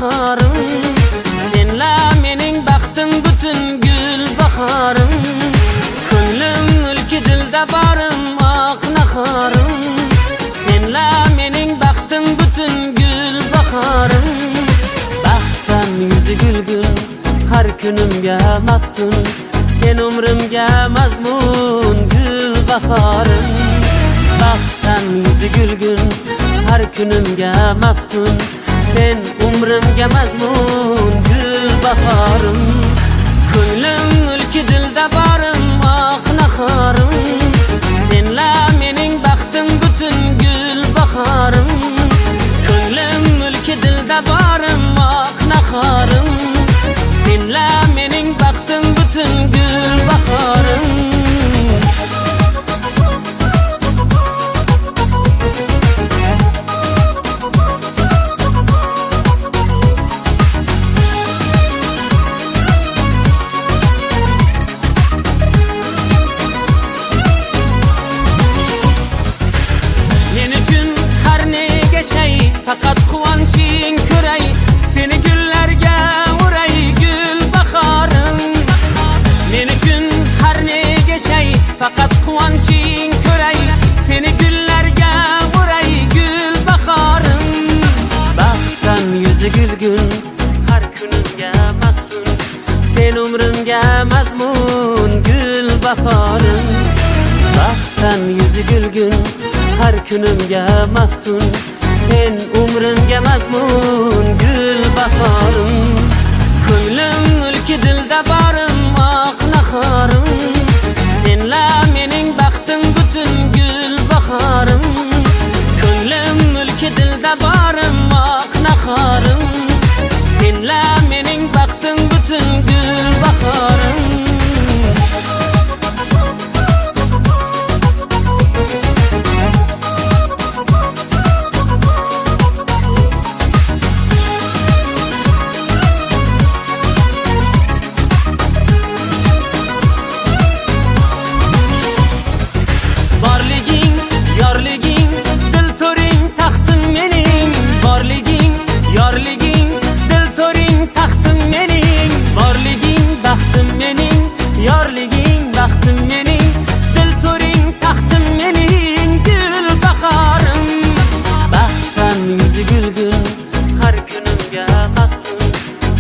baharım. Senla mening baxtim bütün gül baharım. Ko'nglim mulki dilda barim oq naharim. Senla mening baxtim bütün gül baharım. Baxtdan yüzü gülgün har kunimga maftun. Sen umrimga mazmun gül baharım. Baxtdan yüzü gülgün har kunimga maftun. Sen umrimga mazmun gül baharım. Ko'nglim mulki dilda barim oq naharim. Senla mening baxtim bütün gül baharım. Ko'nglim mulki dilda barim oq naharim. Senla mening baxtim bütün gül baharım. Fakat quvonching ko'ray, seni gullarga uray gül baharım. Men uchun har nega shay, faqat quvonching ko'ray, seni gullarga uray gül baharım. Baxtdan yuzi gulgun har kunimga maftun. Sen umrimga mazmun gül baharım. Baxtdan yuzi gulgun har kunimga maftun. Sen umrimga mazmun gül baharım. Ko'nglim mulki dilda barim oq naharim. Senla mening baxtim bütün gül baharım. Ko'nglim mulki dilda barim oq naharim. Senla mening baxtim bütün gül baharım.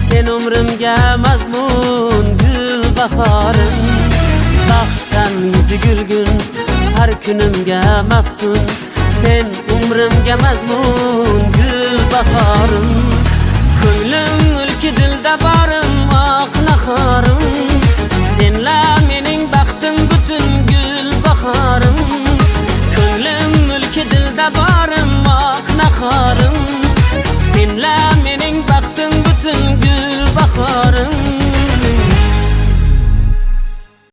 Sen umrimga mazmun gül baharım. Baxtdan yuzi gulgun har kunimga maftun. Sen umrimga mazmun gül baharım. Ko'nglim mulki dilda barim oq naharim. Senla mening baxtim bütün gül baharım. Ko'nglim mulki dilda